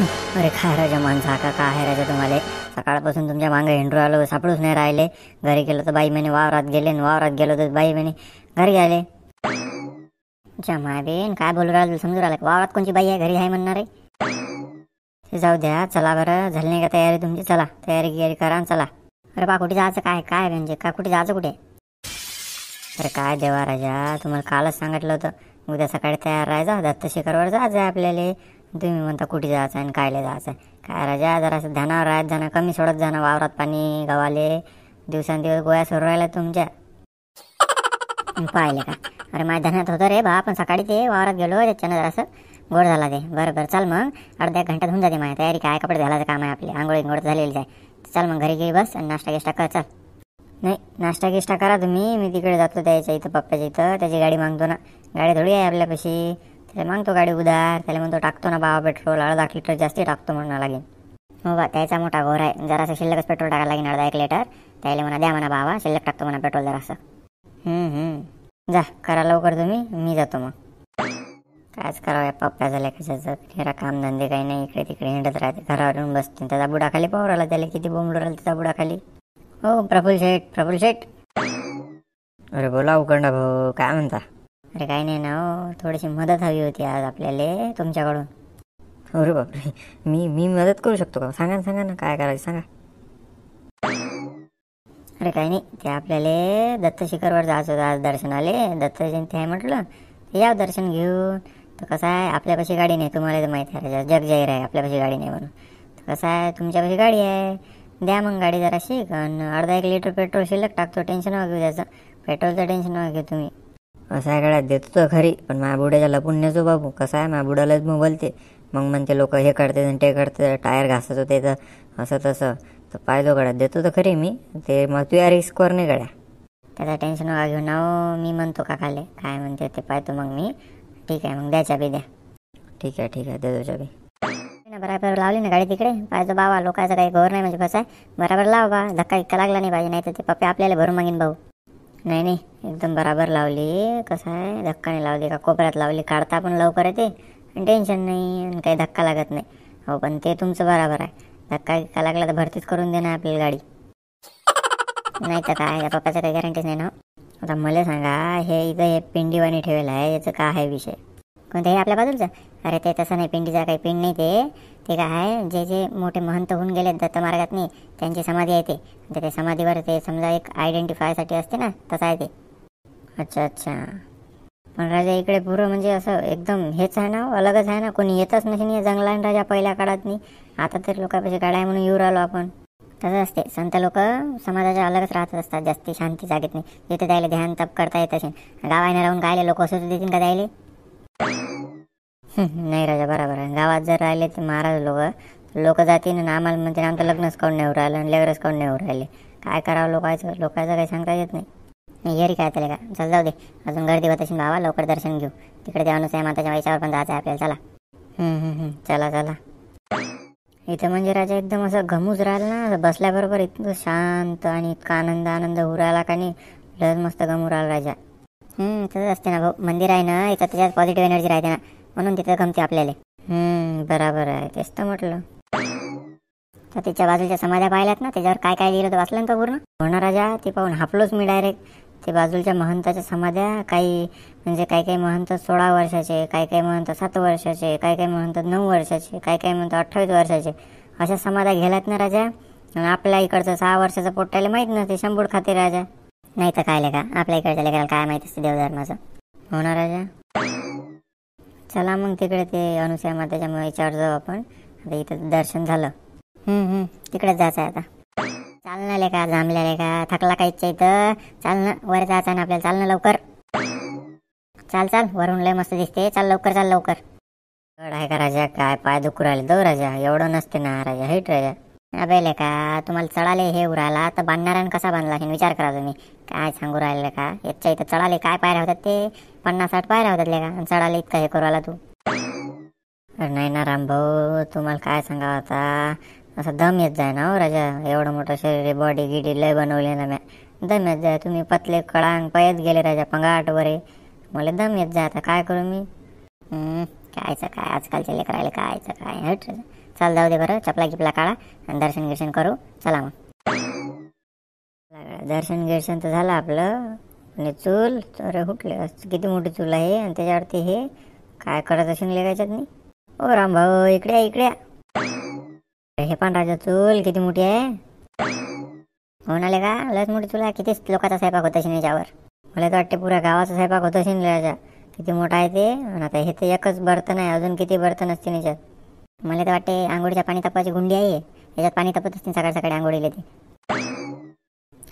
अरे काय राजा माणसा का आहे राजा तुम्हाला? सकाळपासून तुमच्या मागे हिंडू आलो, सापडूच नाही राहिले. घरी गेलो तर बाई म्हणे वावरात गेले, वावरात गेलो तर बाई म्हणे घरी आले. जमाबेन काय बोलू राहिलो समजू राहिलं का? वावरात कोणची बाई आहे घरी आहे म्हणणार आहे? ते जाऊ द्या, चला बरं. झाली नाही का तयारी तुमची? चला तयारी गियारी करा आणि चला. अरे बा कुठे जायचं? काय काय म्हणजे का कुठे जायचं कुठे? अरे काय देवा राजा, तुम्हाला कालच सांगितलं होतं उद्या सकाळी तयार राहायचा, दत्त शिखरवर जायचं आहे आपल्याला. तुम्ही म्हणता कुठे जायचं आणि कायले जायचं आहे? काय राजा जरासं ध्यानावर राहत जाणं, कमी सोडत जाणं वावरात पाणी गवाले. दिवसांदिवस गोळ्या सुरू राहिल्या तुमच्या. पाहिले का? अरे माझ्या ध्यानात होतं रे बा, पण सकाळी ते वावरात गेलो त्याच्यानं जरासं गोड झाला ते. बरं बरं चल मग, अर्ध्या एक घंट्यात होऊन जाते माझी तयारी. काय कपडे घालायचं काम आहे आपले, आंघोळ इंघोळ झालेली आहे. चल मग घरी गेली बस आणि नाश्ता गिष्टा कर. चल नाही नाश्ता गिष्टा करा तुम्ही, मी तिकडे जातो त्याच्या इथं पप्पाच्या इथं. त्याची गाडी मागतो ना, गाडी थोडी आहे आपल्यापाशी. त्याला मागतो गाडी उधार, त्याला म्हणतो टाकतो ना बाबा पेट्रोल, अर्धा लिटर जास्ती टाकतो म्हणा लागेल. हो बा त्याचा मोठा घोर आहे, जरासं शिल्लकच पेट्रोल टाकायला लागेल अर्धा 1 लिटर. त्याला म्हणा द्या म्हणा बाबा शिल्लक टाकतो म्हणा पेट्रोल जरासं. जा करा लवकर तुम्ही, मी जातो मग. कायच करावं या पप्प्याचं लेखाचं, तेरा कामधंदे काही नाही, इकडे तिकडे हिंडत राहते. घरावर येऊन बसते, त्याचा बुडा खाली पाहू राहिला, त्याला किती बोंबलू राहिला त्याचा बुडा खाली. हो प्रफुल्ल शेठ, प्रफुल्ल शेठ. अरे बोला उकंडा भाऊ, काय म्हणता? अरे काही नाही ना हो, थोडीशी मदत हवी होती आज आपल्याला तुमच्याकडून. अरे बापरे, मी मदत करू शकतो का? सांगा ना काय करायचं सांगा. अरे काही नाही, ते आपल्याला दत्त शिखरवर जायचं होतं आज दर्शनाले. दत्त जयंती आहे म्हटलं, याव दर्शन घेऊन. तर कसं आहे आपल्यापाशी गाडी नाही, तुम्हाला तर माहिती आहे जग जाहीर आहे आपल्यापाशी गाडी नाही म्हणून. तर कसं आहे तुमच्यापाशी गाडी आहे, द्या मग गाडी जराशी. आणि अर्धा 1 लिटर पेट्रोल शिल्लक टाकतो, टेन्शन नका घेऊ त्याचं. पेट्रोलचं टेन्शन नका घेऊ तुम्ही. असं आहे गड्यात देतो तर खरी, पण माझ्या बुड्याच्या लपून नेचो बाबू. कसं आहे माझ्या बुडालाच बोलते, मग म्हणते लोक हे करते आणि ते करते, टायर घासत होते तर असं तसं. तर पाहिजो गड्यात देतो तर खरी मी, ते मग तू या रिस्कवर नाही गड्या. त्याचं टेन्शन नका घेऊ ना हो, मी म्हणतो का खाले काय म्हणते ते पाहतो मग मी. ठीक आहे मग द्या चाबी द्या. ठीक आहे देतो चाबी. बराबर लावली ना गाडी तिकडे, पाहिजे बाबा लोकांचं काही घोर नाही म्हणजे कसं आहे बराबर लाव बा, धक्का इक्का लागला नाही पाहिजे, नाही तर ते पप्पे आपल्याला भरून मागीन भाऊ. नाही एकदम बराबर लावली. कसं आहे धक्का नाही लावली का, कोपऱ्यात लावली, काढता पण लवकर येते आणि टेन्शन नाही आणि काही धक्का लागत नाही. हो पण ते तुमचं बराबर आहे, धक्का इक्का लागला तर भरतीच करून देणार आपल्याला गाडी. नाही तर काय या पप्पाचं काही गॅरंटीच नाही ना. आता मला सांगा, हे इथं हे पिंडीवाणी ठेवलं आहे याचं काय आहे विषय? कोणतं हे आपल्या बाजूचं? अरे ते तसं नाही, पिंडीचा काही पिंड नाही ते काय आहे, जे जे मोठे महंत होऊन गेले दत्त मार्गात नाही त्यांची समाधी आहे ते. ते समाधीवर ते समजा एक आयडेंटिफायसाठी असते ना, तसं आहे ते. अच्छा पण राजा इकडे पुरं म्हणजे असं एकदम हेच आहे ना, अलगच आहे ना, कोणी येतच नसेल या जंगलान राजा पहिल्या काळात नाही. आता तर लोकांपाशी गाड्या आहे म्हणून येऊ राहिलो आपण. तसं असते, संत लोक समाजाच्या अलगच राहत असतात, जास्ती शांती जागेत नाही. जिथे द्यायला ध्यान तप करता येत असेल, गावाने राहून गायले लोक असं देतील का द्यायले? नाही राजा बरोबर आहे, गावात जर राहिले ते महाराज लोक जातील ना आम्हाला म्हणते आमचं लग्नच काढून नाही राहिलं आणि लेकरच काढून नाही राहिले. काय करावं लोकांचं काही सांगता येत नाही. येरी काय त्याला का, चल जाऊ दे, अजून गर्दी होत असेल बाबा, लवकर दर्शन घेऊ. तिकडे अनुसया माताच्या वाईच्यावर पण जायचं आहे आपल्याला. चला चला. इथं म्हणजे राजा एकदम असं घमूच राहिलं ना, बसल्याबरोबर इतकं शांत आणि इतका आनंद होऊ राहिला का नाही, लस मस्त गमू राहिला राजा. तसंच असते ना भाऊ, मंदिर आहे ना इथं, त्याच्यात पॉझिटिव्ह एनर्जी राहते ना, म्हणून तिथं गमते आपल्याला. बराबर आहे, तेच तर म्हटलं. तर तिच्या बाजूच्या समाध्या पाहिल्यात ना, त्याच्यावर काय काय लिहिलं तर वाचलं ना पूर्ण? हो ना राजा, ते पाहून हापलोच मी डायरेक्ट. ते बाजूच्या महंताच्या समाध्या, काही म्हणजे काही महंत 16 वर्षाचे, काही महंत 7 वर्षाचे, काही महंत 9 वर्षाचे, काही म्हणतात 28 वर्षाचे, अशा समाध्या गेल्यात ना राजा. आणि आपल्या इकडचं 6 वर्षाचं पोट्याला माहीत नसते, शंभूड खाते राजा. नाही तर काय का आपल्या इकडच्या लेकराला काय माहिती असते देवधर्माचं. हो ना राजा. चला मग तिकडे ते अनुसया मातेच्या याच्यावर जाऊ आपण. आता इथं दर्शन झालं, तिकडेच जायचं आहे आता. चालणार का जांभलेले का, थकला का इच्छा इथं? चाल ना, वर जायचं ना आपल्याला, चाल ना लवकर. चाल वरून लय मस्त दिसते, चाल लवकर. गड आहे का राजा, काय पाय दुखू राहिले दो राजा, एवढं नसते ना राजा, हेट राजा. अबे का तुम्हाला चढाले हे उरायला तर बांधणाऱ्यानं कसा बांधला असेल विचार करा तुम्ही. काय सांगू राहिले का, याच्या इथं चढाले काय पायऱ्या होतात, ते 50-60 पायऱ्या होतात का, आणि चढाले इतकं हे करू आला तू? नाही ना रामभाऊ, तुम्हाला काय सांगावं आता, असं दम येत जाय ना हो राजा. एवढं मोठं शरीर, बॉडी गिडी लय बनवली ना म्या, दम येत जाय. तुम्ही पतले कळांग पयत गेले राजा, पंगाट वरे, मला दम येत जाय. आता काय करू मी? कायचं काय आजकालच्या लेकरायला कायचं काय हट. चल जाऊ दे बरं, चपला गिपला काढा आणि दर्शन गिर्शन करू. चला मग. दर्शन गिर्शन तर झालं आपलं. आणि चूल अरे हुटले, किती मोठी चूल आहे आणि त्याच्यावरती हे काय करत असेल लेगायच्यात नाही. ओ राम भाऊ इकडे या, इकडे या. हे पण राजा चूल किती मोठी आहे. म्हणाले का लस मोठी चूल आहे. किती लोकांचा स्वयंपाक होत असेल याच्यावर. मला तर वाटते पुऱ्या गावाचा स्वयंपाक होत असेल राजा. किती मोठा आहे ते. आणि आता हे तर एकच बर्तन आहे, अजून किती बर्तन असतील याच्यात. मला तर वाटते आंघोळीच्या पाणी तापाची गुंडी आहे याच्यात. पाणी तापत असतील सकाळ सकाळी आंघोळीला ते.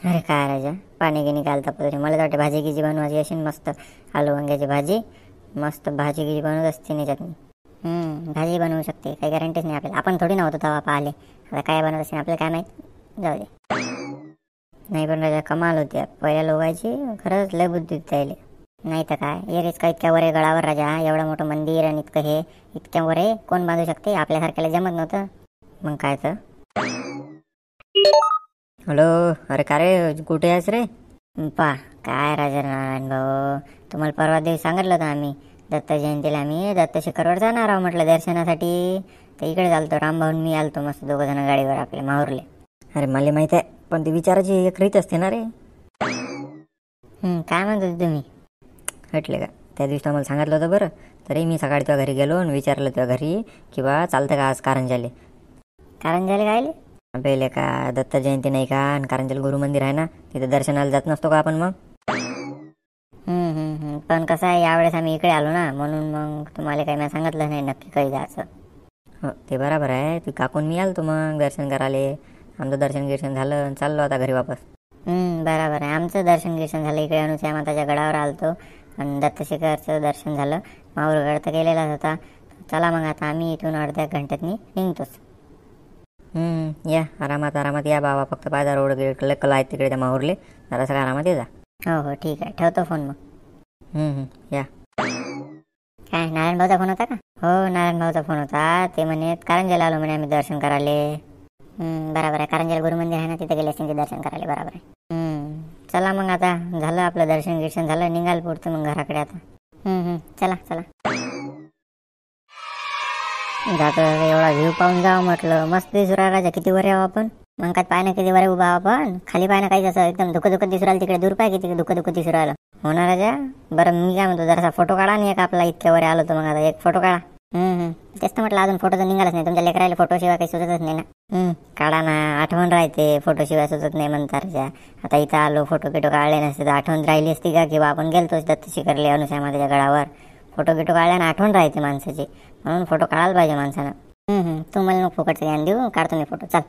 अरे काय राजा पाणी गिनी काय तापत असेल. मला तर वाटते भाजी गिजी बनवायची असेल मस्त. आलू वांग्याची भाजी मस्त भाजी गिजी बनवत असते याच्यात. भाजी बनवू शकते, काही गॅरंटीच नाही आपल्याला. आपण थोडी नव्हतो तेव्हा पाहिले. आता काय बनवत असेल आपल्याला काय माहीत. जाऊ दे. नाही पण राजा कमाल होती पहिल्या लोकांची. खरंच लय बुद्धी त्याले. नाही तर काय एरेच का इतक्या वरे गळावर राजा. एवढं मोठं मंदिर आणि इतकं हे इतक्या वरे कोण बांधू शकते. आपल्यासारख्याला जमत नव्हतं. मग काय तर. हॅलो अरे का रे कुठे आहेस रे. पा काय राजा नारायण भाऊ, तुम्हाला परवा दिवस सांगितलं होतं आम्ही दत्त जयंतीला आम्ही दत्त शिखरवर जाणार आहोत म्हटलं दर्शनासाठी. तर इकडे चालतो रामभाऊन मी आलतो मस्त दोघं जण गाडीवर आपले माहुरले. अरे मला माहित आहे पण ती विचाराची एक रीत असते ना रे. काय म्हणत होते तुम्ही. हटले का त्या दिवशी आम्हाला सांगितलं होतं बरं. तरी मी सकाळी तुझ्या घरी गेलो आणि विचारलं तुझ्या घरी किंवा चालतं का आज कारंजाले. कारंजाले कायले. पहिले का दत्त जयंती नाही का आणि कारंजाला गुरु मंदिर आहे ना तिथे दर्शनाला जात नसतो का आपण मग. पण कसं आहे यावेळेस आम्ही इकडे आलो ना म्हणून मग तुम्हाला काही मी सांगितलं नाही नक्की काही जायचं. हो ते बरोबर आहे. तू काकून मी आलतो मग दर्शन करायला. आमचं दर्शन गिर्शन झालं आणि चाललो आता घरी वापस. बरोबर आहे. आमचं दर्शन गिर्शन झालं इकडे अनुसूया माताच्या गडावर आलतो आणि दत्त शिखरचं दर्शन झालं. माहूरगड तर गेलेलाच होता. चला मग आता आम्ही इथून अर्ध्या घंट्यात निघतोच. या आरामात आरामात या बाबा. फक्त पायदा रोड कला आहेत तिकडे त्या माहूरले. जरा सगळं आरामात ये जा. हो हो ठीक आहे ठेवतो फोन मग. या. काय नारायण भाऊचा फोन होता का. हो नारायण भाऊचा फोन होता. ते म्हणे कारंजाला आलो म्हणे आम्ही दर्शन करायला. बरोबर आहे. कारंजाला गुरु मंदिर आहे ना तिथे गेले असतील ते दर्शन करायला. बरोबर आहे. चला मग आता झालं आपलं दर्शन गिर्शन झालं. निघाल पुढचं मग घराकडे आता. चला चला. जातो एवढा व्ह्यू पाहून जावं म्हटलं. मस्त दिसू राहिला राजा. किती वर यावं आपण. मग काय पाय ना किती वर उभा आपण. खाली पाय ना काही असं एकदम धुकं धुकं दिसू राहिलं. तिकडे दूर पाय किती धुकं दिसू राहिलं. हो ना राजा. बरं मी काय म्हणतो जरासा फोटो काढा आणि एक आपला इतक्या वर आलो तर मग आता एक फोटो काढा. तेच तर म्हटलं अजून फोटो तर निघालच नाही. तुमच्या लेकरायला फोटो शिवाय काही सुचतच नाही ना. काढा ना आठवण राहते. फोटो शिवाय सुचत नाही म्हणता राजा. आता इथं आलो फोटो बिटो काढले नसते तर आठवण राहिली असती का किंवा आपण गेलतोच दत्त शिखरले अनुसूया माताच्या गडावर. फोटो बिटो काढल्यानं आठवण राहते माणसाची. म्हणून फोटो काढायला पाहिजे माणसानं. तू मला मग फुकटचं ज्ञान देऊ काढतो मी फोटो. चल.